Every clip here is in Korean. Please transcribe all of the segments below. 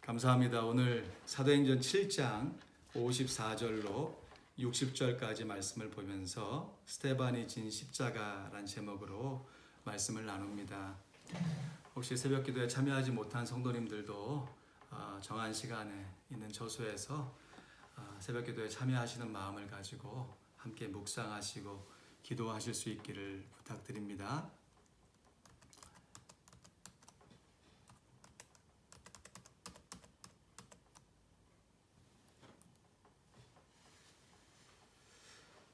감사합니다. 오늘 사도행전 7장 54절로 60절까지 말씀을 보면서 스테반이 진 십자가란 제목으로 말씀을 나눕니다. 혹시 새벽 기도에 참여하지 못한 성도님들도 정한 시간에 있는 저소에서 새벽 기도에 참여하시는 마음을 가지고 함께 묵상하시고 기도하실 수 있기를 부탁드립니다.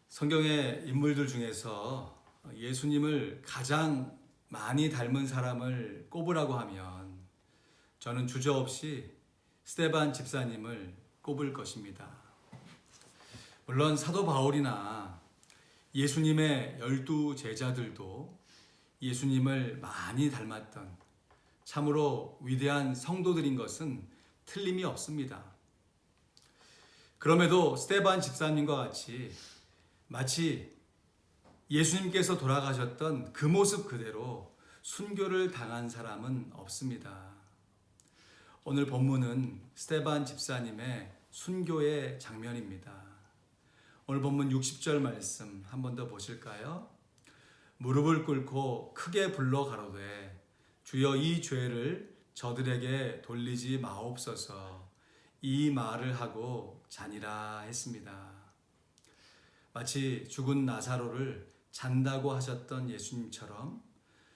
성경의 인물들 중에서 예수님을 가장 많이 닮은 사람을 꼽으라고 하면 저는 주저없이 스데반 집사님을 꼽을 것입니다. 물론 사도 바울이나 예수님의 12 제자들도 예수님을 많이 닮았던 참으로 위대한 성도들인 것은 틀림이 없습니다. 그럼에도 스데반 집사님과 같이 마치 예수님께서 돌아가셨던 그 모습 그대로 순교를 당한 사람은 없습니다. 오늘 본문은 스데반 집사님의 순교의 장면입니다. 오늘 본문 60절 말씀 한 번 더 보실까요? 무릎을 꿇고 크게 불러 가로되 주여 이 죄를 저들에게 돌리지 마옵소서 이 말을 하고 자니라 했습니다. 마치 죽은 나사로를 잔다고 하셨던 예수님처럼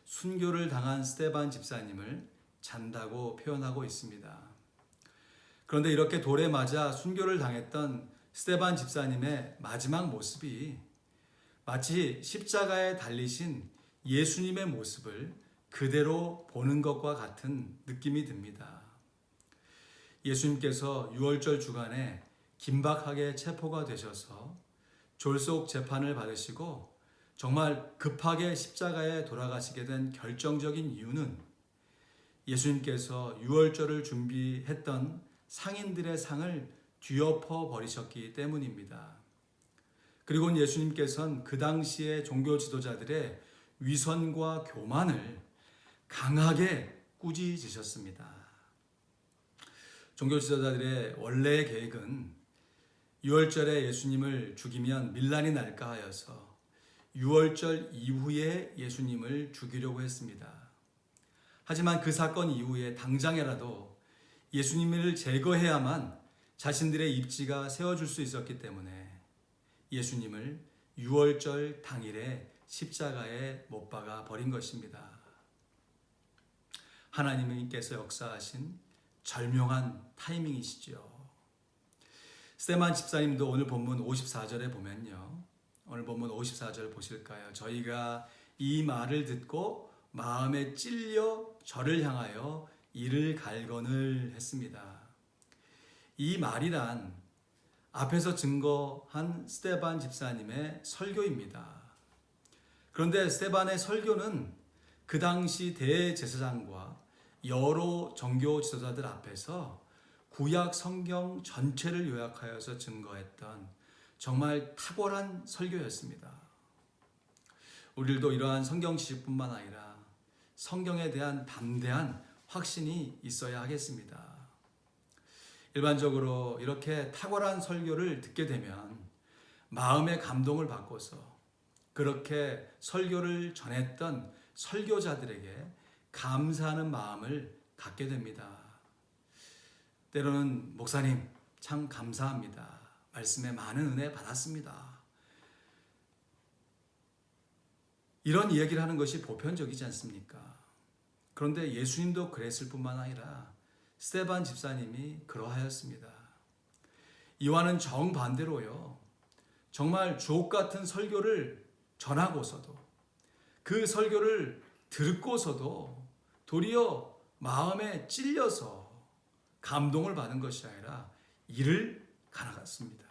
순교를 당한 스데반 집사님을 잔다고 표현하고 있습니다. 그런데 이렇게 돌에 맞아 순교를 당했던 스데반 집사님의 마지막 모습이 마치 십자가에 달리신 예수님의 모습을 그대로 보는 것과 같은 느낌이 듭니다. 예수님께서 유월절 주간에 긴박하게 체포가 되셔서 졸속 재판을 받으시고 정말 급하게 십자가에 돌아가시게 된 결정적인 이유는 예수님께서 유월절을 준비했던 상인들의 상을 뒤엎어 버리셨기 때문입니다. 그리고 예수님께서는 그 당시의 종교 지도자들의 위선과 교만을 강하게 꾸짖으셨습니다. 종교 지도자들의 원래의 계획은 유월절에 예수님을 죽이면 밀란이 날까 하여서 유월절 이후에 예수님을 죽이려고 했습니다. 하지만 그 사건 이후에 당장이라도 예수님을 제거해야만 자신들의 입지가 세워줄 수 있었기 때문에 예수님을 유월절 당일에 십자가에 못 박아 버린 것입니다. 하나님께서 역사하신 절묘한 타이밍이시죠. 스데반 집사님도 오늘 본문 54절에 보면요. 오늘 본문 54절 보실까요? 저희가 이 말을 듣고 마음에 찔려 저를 향하여 이를 갈거늘 했습니다. 이 말이란 앞에서 증거한 스데반 집사님의 설교입니다. 그런데 스데반의 설교는 그 당시 대제사장과 여러 종교 지도자들 앞에서 구약 성경 전체를 요약하여서 증거했던 정말 탁월한 설교였습니다. 우리들도 이러한 성경 지식뿐만 아니라 성경에 대한 담대한 확신이 있어야 하겠습니다. 일반적으로 이렇게 탁월한 설교를 듣게 되면 마음의 감동을 받고서 그렇게 설교를 전했던 설교자들에게 감사하는 마음을 갖게 됩니다. 때로는 목사님 참 감사합니다. 말씀에 많은 은혜 받았습니다. 이런 이야기를 하는 것이 보편적이지 않습니까? 그런데 예수님도 그랬을 뿐만 아니라 스데반 집사님이 그러하였습니다. 이와는 정반대로요. 정말 주옥 같은 설교를 전하고서도 그 설교를 듣고서도 도리어 마음에 찔려서 감동을 받은 것이 아니라 이를 갈아갔습니다.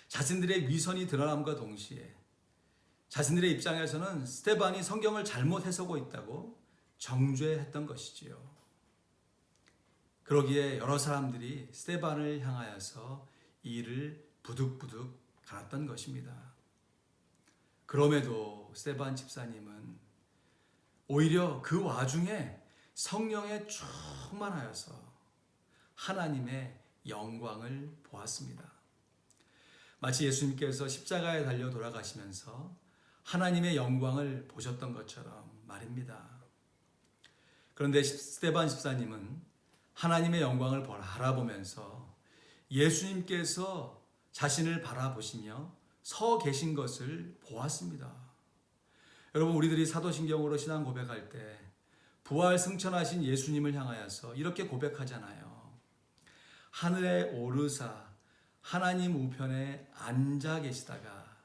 자신들의 위선이 드러남과 동시에 자신들의 입장에서는 스데반이 성경을 잘못 해석하고 있다고 정죄했던 것이지요. 그러기에 여러 사람들이 스데반을 향하여서 이를 부득부득 갈았던 것입니다. 그럼에도 스데반 집사님은 오히려 그 와중에 성령에 충만하여서 하나님의 영광을 보았습니다. 마치 예수님께서 십자가에 달려 돌아가시면서 하나님의 영광을 보셨던 것처럼 말입니다. 그런데 스데반 집사님은 하나님의 영광을 바라보면서 예수님께서 자신을 바라보시며 서 계신 것을 보았습니다. 여러분, 우리들이 사도신경으로 신앙 고백할 때 부활 승천하신 예수님을 향하여서 이렇게 고백하잖아요. 하늘에 오르사 하나님 우편에 앉아 계시다가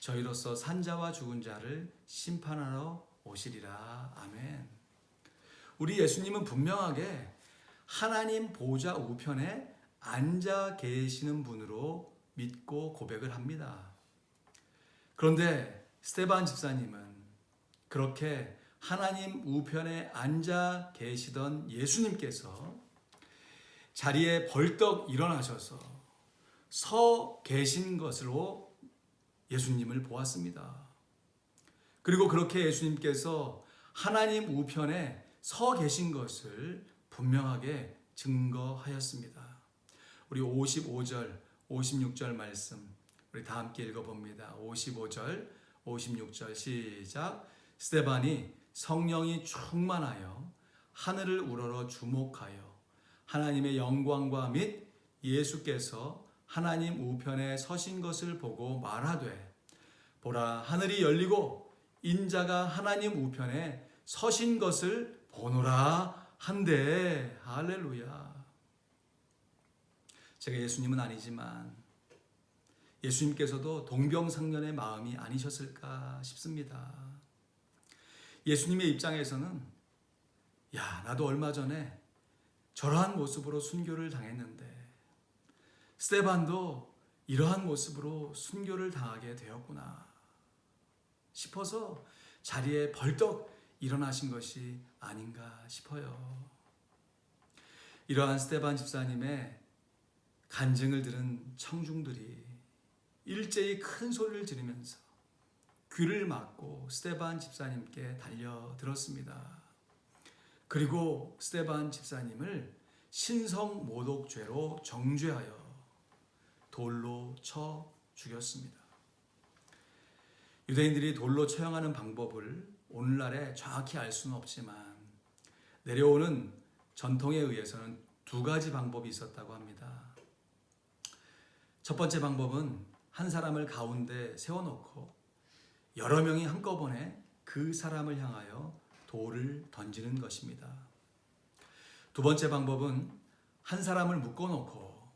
저희로서 산자와 죽은 자를 심판하러 오시리라. 아멘. 우리 예수님은 분명하게 하나님 보좌 우편에 앉아 계시는 분으로 믿고 고백을 합니다. 그런데 스데반 집사님은 그렇게 하나님 우편에 앉아 계시던 예수님께서 자리에 벌떡 일어나셔서 서 계신 것으로 예수님을 보았습니다. 그리고 그렇게 예수님께서 하나님 우편에 서 계신 것을 분명하게 증거하였습니다. 우리 55절, 56절 말씀 우리 다 함께 읽어봅니다. 55절, 56절 시작. 스데반이 성령이 충만하여 하늘을 우러러 주목하여 하나님의 영광과 및 예수께서 하나님 우편에 서신 것을 보고 말하되 보라 하늘이 열리고 인자가 하나님 우편에 서신 것을 보노라 한데. 할렐루야. 제가 예수님은 아니지만 예수님께서도 동병상련의 마음이 아니셨을까 싶습니다. 예수님의 입장에서는 야, 나도 얼마 전에 저러한 모습으로 순교를 당했는데 스데반도 이러한 모습으로 순교를 당하게 되었구나 싶어서 자리에 벌떡 일어나신 것이 아닌가 싶어요. 이러한 스데반 집사님의 간증을 들은 청중들이 일제히 큰 소리를 지르면서 귀를 막고 스데반 집사님께 달려들었습니다. 그리고 스데반 집사님을 신성모독죄로 정죄하여 돌로 쳐 죽였습니다. 유대인들이 돌로 처형하는 방법을 오늘날에 정확히 알 수는 없지만 내려오는 전통에 의해서는 두 가지 방법이 있었다고 합니다. 첫 번째 방법은 한 사람을 가운데 세워놓고 여러 명이 한꺼번에 그 사람을 향하여 돌을 던지는 것입니다. 두 번째 방법은 한 사람을 묶어놓고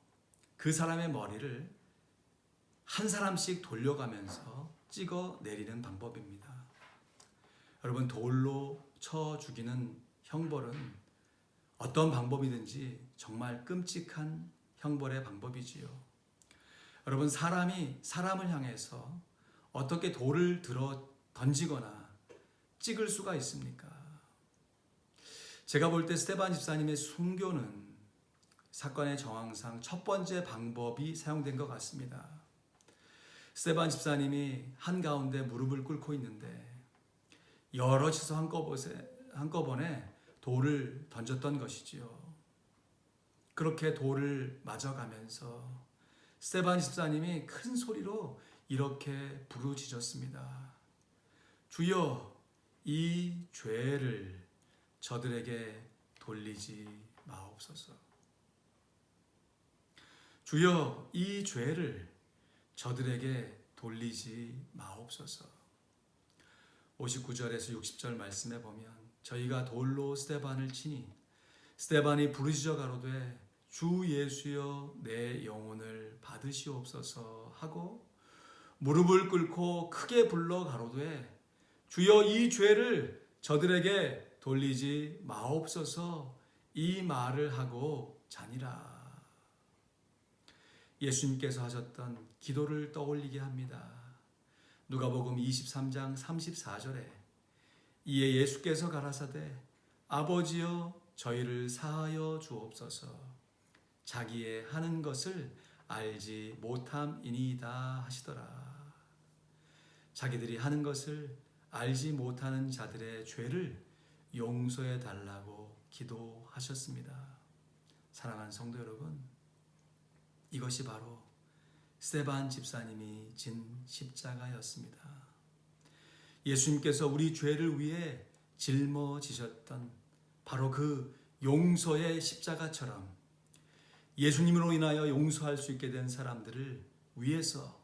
그 사람의 머리를 한 사람씩 돌려가면서 찍어 내리는 방법입니다. 여러분, 돌로 쳐 죽이는 형벌은 어떤 방법이든지 정말 끔찍한 형벌의 방법이지요. 여러분, 사람이 사람을 향해서 어떻게 돌을 들어 던지거나 찍을 수가 있습니까? 제가 볼 때 스데반 집사님의 순교는 사건의 정황상 첫 번째 방법이 사용된 것 같습니다. 스데반 집사님이 한가운데 무릎을 꿇고 있는데 여럿이서 한꺼번에 돌을 던졌던 것이지요. 그렇게 돌을 맞아가면서 스데반 집사님이 큰 소리로 이렇게 부르짖었습니다. 주여, 이 죄를 저들에게 돌리지 마옵소서. 주여, 이 죄를 저들에게 돌리지 마옵소서. 59절에서 60절 말씀에 보면 저희가 돌로 스데반을 치니 스데반이 부르짖어 가로되 주 예수여 내 영혼을 받으시옵소서 하고 무릎을 꿇고 크게 불러 가로되 주여 이 죄를 저들에게 돌리지 마옵소서 이 말을 하고 자니라. 예수님께서 하셨던 기도를 떠올리게 합니다. 누가복음 23장 34절에 이에 예수께서 가라사대 아버지여 저희를 사하여 주옵소서 자기의 하는 것을 알지 못함이니이다 하시더라. 자기들이 하는 것을 알지 못하는 자들의 죄를 용서해 달라고 기도하셨습니다. 사랑하는 성도 여러분, 이것이 바로 스데반 집사님이 진 십자가였습니다. 예수님께서 우리 죄를 위해 짊어지셨던 바로 그 용서의 십자가처럼 예수님으로 인하여 용서할 수 있게 된 사람들을 위해서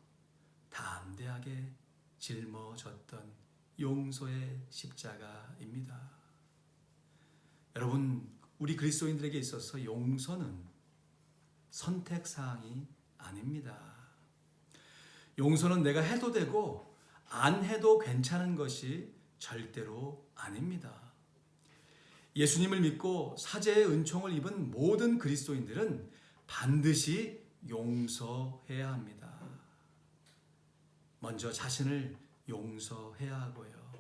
담대하게 짊어졌던 용서의 십자가입니다. 여러분, 우리 그리스도인들에게 있어서 용서는 선택사항이 아닙니다. 용서는 내가 해도 되고 안 해도 괜찮은 것이 절대로 아닙니다. 예수님을 믿고 사죄의 은총을 입은 모든 그리스도인들은 반드시 용서해야 합니다. 먼저 자신을 용서해야 하고요.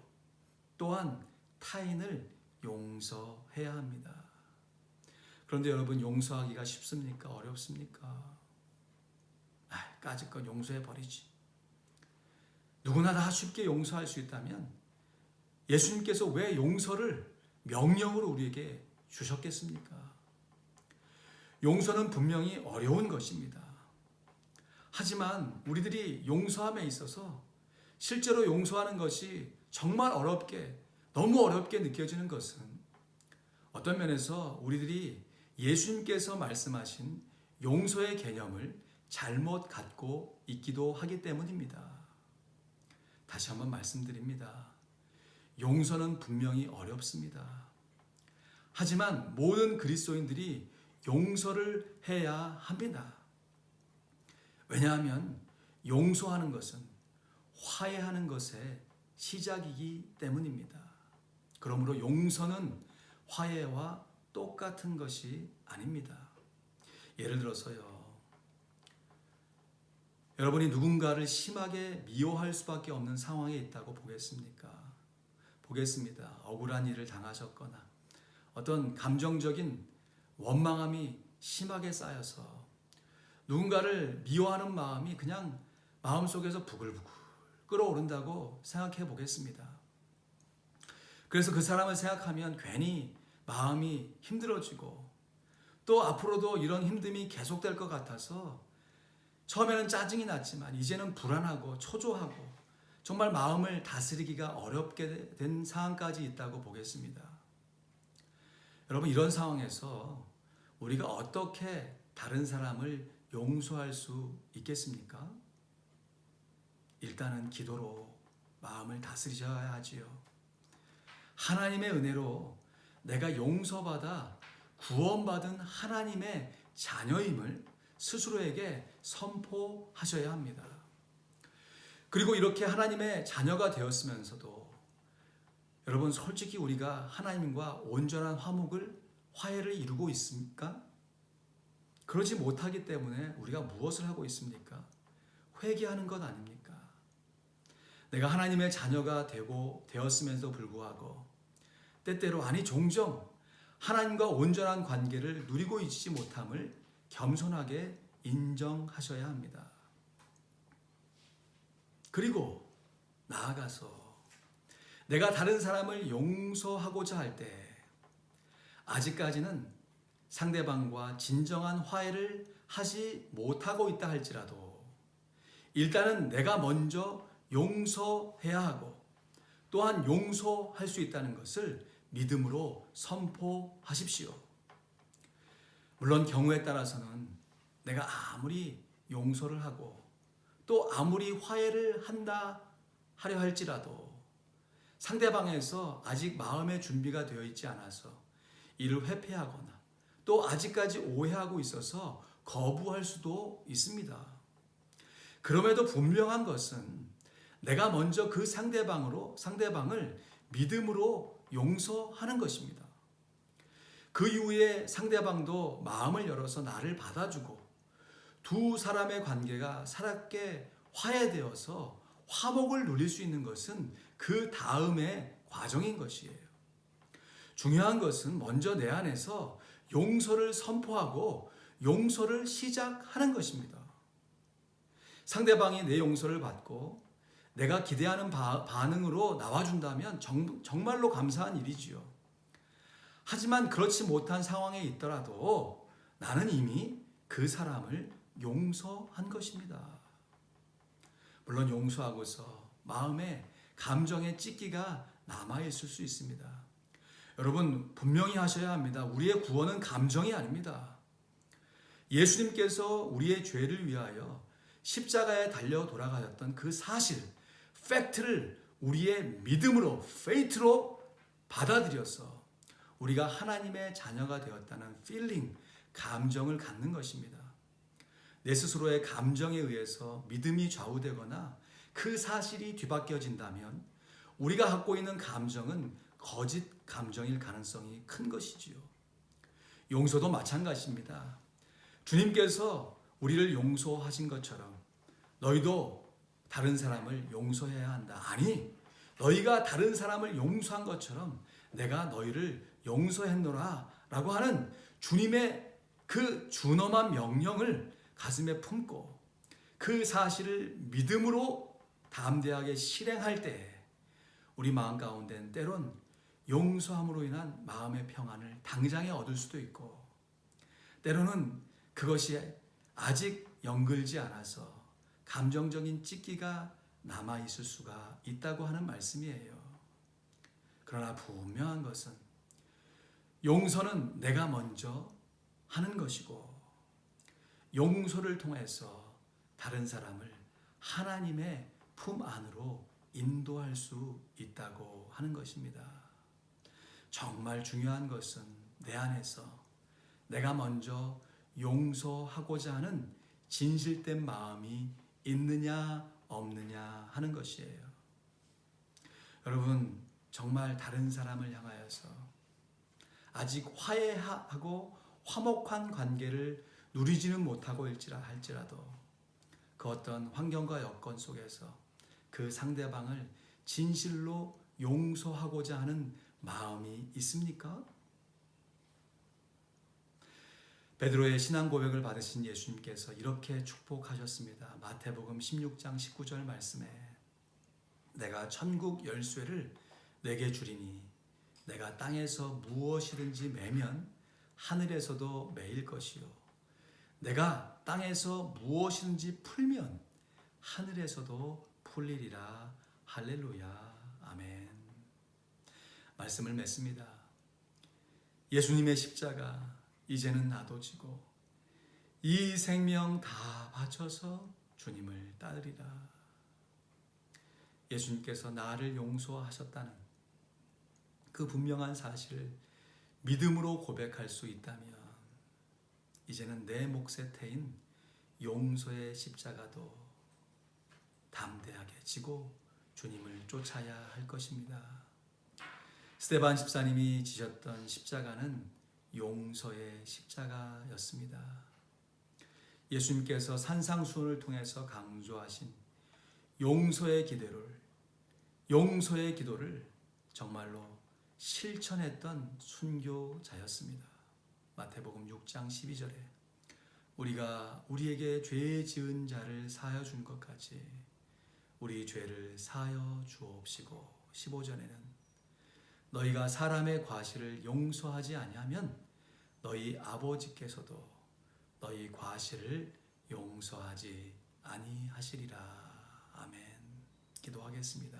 또한 타인을 용서해야 합니다. 그런데 여러분, 용서하기가 쉽습니까? 어렵습니까? 까짓 건 용서해버리지. 누구나 다 쉽게 용서할 수 있다면 예수님께서 왜 용서를 명령으로 우리에게 주셨겠습니까? 용서는 분명히 어려운 것입니다. 하지만 우리들이 용서함에 있어서 실제로 용서하는 것이 정말 어렵게, 너무 어렵게 느껴지는 것은 어떤 면에서 우리들이 예수님께서 말씀하신 용서의 개념을 잘못 갖고 있기도 하기 때문입니다. 다시 한번 말씀드립니다. 용서는 분명히 어렵습니다. 하지만 모든 그리스도인들이 용서를 해야 합니다. 왜냐하면 용서하는 것은 화해하는 것의 시작이기 때문입니다. 그러므로 용서는 화해와 똑같은 것이 아닙니다. 예를 들어서요, 여러분이 누군가를 심하게 미워할 수밖에 없는 상황에 있다고 보겠습니다. 억울한 일을 당하셨거나 어떤 감정적인 원망함이 심하게 쌓여서 누군가를 미워하는 마음이 그냥 마음속에서 부글부글 끓어오른다고 생각해 보겠습니다. 그래서 그 사람을 생각하면 괜히 마음이 힘들어지고 또 앞으로도 이런 힘듦이 계속될 것 같아서 처음에는 짜증이 났지만 이제는 불안하고 초조하고 정말 마음을 다스리기가 어렵게 된 상황까지 있다고 보겠습니다. 여러분, 이런 상황에서 우리가 어떻게 다른 사람을 용서할 수 있겠습니까? 일단은 기도로 마음을 다스리셔야 하지요. 하나님의 은혜로 내가 용서받아 구원받은 하나님의 자녀임을 스스로에게 선포하셔야 합니다. 그리고 이렇게 하나님의 자녀가 되었으면서도 여러분, 솔직히 우리가 하나님과 온전한 화해를 이루고 있습니까? 그러지 못하기 때문에 우리가 무엇을 하고 있습니까? 회개하는 것 아닙니까? 내가 하나님의 자녀가 되었음에도 불구하고 때때로 종종 하나님과 온전한 관계를 누리고 있지 못함을 겸손하게 인정하셔야 합니다. 그리고 나아가서 내가 다른 사람을 용서하고자 할 때 아직까지는 상대방과 진정한 화해를 하지 못하고 있다 할지라도 일단은 내가 먼저 용서해야 하고 또한 용서할 수 있다는 것을 믿음으로 선포하십시오. 물론 경우에 따라서는 내가 아무리 용서를 하고 또 아무리 화해를 하려 할지라도 상대방에서 아직 마음의 준비가 되어 있지 않아서 이를 회피하거나 또 아직까지 오해하고 있어서 거부할 수도 있습니다. 그럼에도 분명한 것은 내가 먼저 그 상대방을 믿음으로 용서하는 것입니다. 그 이후에 상대방도 마음을 열어서 나를 받아주고 두 사람의 관계가 살았게 화해되어서 화목을 누릴 수 있는 것은 그 다음의 과정인 것이에요. 중요한 것은 먼저 내 안에서 용서를 선포하고 용서를 시작하는 것입니다. 상대방이 내 용서를 받고 내가 기대하는 반응으로 나와준다면 정말로 감사한 일이지요. 하지만 그렇지 못한 상황에 있더라도 나는 이미 그 사람을 용서한 것입니다. 물론 용서하고서 마음에 감정의 찢기가 남아있을 수 있습니다. 여러분 분명히 하셔야 합니다. 우리의 구원은 감정이 아닙니다. 예수님께서 우리의 죄를 위하여 십자가에 달려 돌아가셨던 그 사실, 팩트를 우리의 믿음으로, 페이트로 받아들여서 우리가 하나님의 자녀가 되었다는 필링, 감정을 갖는 것입니다. 내 스스로의 감정에 의해서 믿음이 좌우되거나 그 사실이 뒤바뀌어진다면 우리가 갖고 있는 감정은 거짓 감정일 가능성이 큰 것이지요. 용서도 마찬가지입니다. 주님께서 우리를 용서하신 것처럼 너희도 다른 사람을 용서해야 한다. 아니, 너희가 다른 사람을 용서한 것처럼 내가 너희를 용서했노라 라고 하는 주님의 그 준엄한 명령을 가슴에 품고 그 사실을 믿음으로 담대하게 실행할 때 우리 마음 가운데는 때론 용서함으로 인한 마음의 평안을 당장에 얻을 수도 있고 때로는 그것이 아직 연결지 않아서 감정적인 찢기가 남아있을 수가 있다고 하는 말씀이에요. 그러나 분명한 것은 용서는 내가 먼저 하는 것이고 용서를 통해서 다른 사람을 하나님의 품 안으로 인도할 수 있다고 하는 것입니다. 정말 중요한 것은 내 안에서 내가 먼저 용서하고자 하는 진실된 마음이 있느냐 없느냐 하는 것이에요. 여러분 정말 다른 사람을 향하여서 아직 화해하고 화목한 관계를 누리지는 못하고 할지라도 그 어떤 환경과 여건 속에서 그 상대방을 진실로 용서하고자 하는 마음이 있습니까? 베드로의 신앙 고백을 받으신 예수님께서 이렇게 축복하셨습니다. 마태복음 16장 19절 말씀에 내가 천국 열쇠를 내게 주리니 내가 땅에서 무엇이든지 매면 하늘에서도 매일 것이요 내가 땅에서 무엇이든지 풀면 하늘에서도 풀리리라. 할렐루야. 아멘. 말씀을 맺습니다. 예수님의 십자가 이제는 나도 지고 이 생명 다 바쳐서 주님을 따르리라. 예수님께서 나를 용서하셨다는 그 분명한 사실을 믿음으로 고백할 수 있다면 이제는 내 몫에 태인 용서의 십자가도 담대하게 지고 주님을 쫓아야 할 것입니다. 스데반 집사님이 지셨던 십자가는 용서의 십자가였습니다. 예수님께서 산상수훈을 통해서 강조하신 용서의 기도를 정말로 실천했던 순교자였습니다. 마태복음 6장 12절에 우리가 우리에게 죄 지은 자를 사하여 준 것 같이 우리 죄를 사하여 주옵시고 15절에는 너희가 사람의 과실을 용서하지 아니하면 너희 아버지께서도 너희 과실을 용서하지 아니하시리라. 아멘. 기도하겠습니다.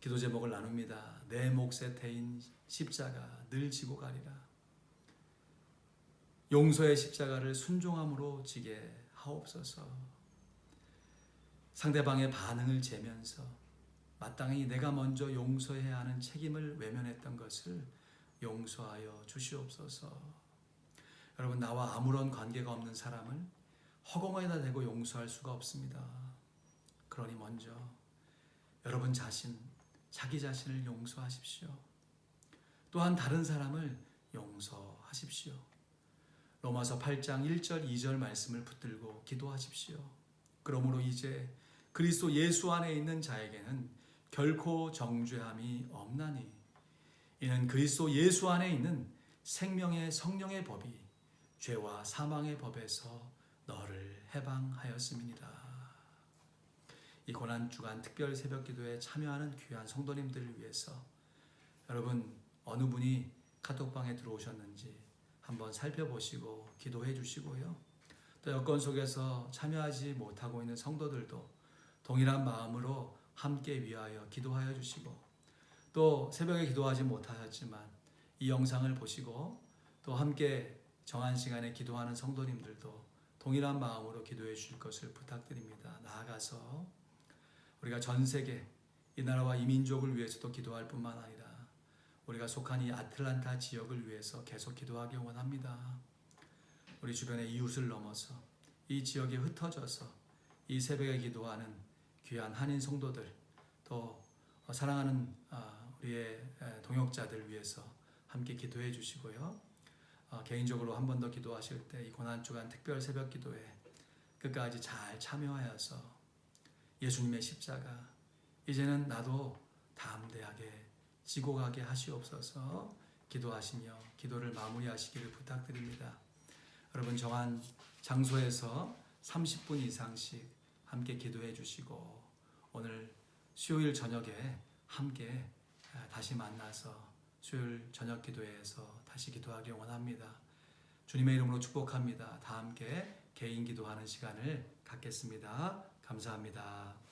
기도 제목을 나눕니다. 내 몫에 태인 십자가 늘 지고 가리라. 용서의 십자가를 순종함으로 지게 하옵소서. 상대방의 반응을 재면서 마땅히 내가 먼저 용서해야 하는 책임을 외면했던 것을 용서하여 주시옵소서. 여러분 나와 아무런 관계가 없는 사람을 허공에다 대고 용서할 수가 없습니다. 그러니 먼저 여러분 자기 자신을 용서하십시오. 또한 다른 사람을 용서하십시오. 로마서 8장 1절 2절 말씀을 붙들고 기도하십시오. 그러므로 이제 그리스도 예수 안에 있는 자에게는 결코 정죄함이 없나니 이는 그리스도 예수 안에 있는 생명의 성령의 법이 죄와 사망의 법에서 너를 해방하였음이니라. 이 고난주간 특별 새벽기도에 참여하는 귀한 성도님들을 위해서 여러분 어느 분이 카톡방에 들어오셨는지 한번 살펴보시고 기도해 주시고요. 또 여건 속에서 참여하지 못하고 있는 성도들도 동일한 마음으로 함께 위하여 기도하여 주시고, 또 새벽에 기도하지 못하셨지만 이 영상을 보시고 또 함께 정한 시간에 기도하는 성도님들도 동일한 마음으로 기도해 주실 것을 부탁드립니다. 나아가서 우리가 전 세계 이 나라와 이 민족을 위해서도 기도할 뿐만 아니라 우리가 속한 이 아틀란타 지역을 위해서 계속 기도하기 원합니다. 우리 주변의 이웃을 넘어서 이 지역에 흩어져서 이 새벽에 기도하는 귀한 한인 성도들, 또 사랑하는 우리의 동역자들 위해서 함께 기도해 주시고요. 개인적으로 한 번 더 기도하실 때 이 고난주간 특별 새벽 기도에 끝까지 잘 참여하여서 예수님의 십자가 이제는 나도 담대하게 지고 가게 하시옵소서 기도하시며 기도를 마무리하시기를 부탁드립니다. 여러분 정한 장소에서 30분 이상씩 함께 기도해 주시고 오늘 수요일 저녁에 함께 다시 만나서 수요일 저녁 기도회에서 다시 기도하기 원합니다. 주님의 이름으로 축복합니다. 다 함께 개인 기도하는 시간을 갖겠습니다. 감사합니다.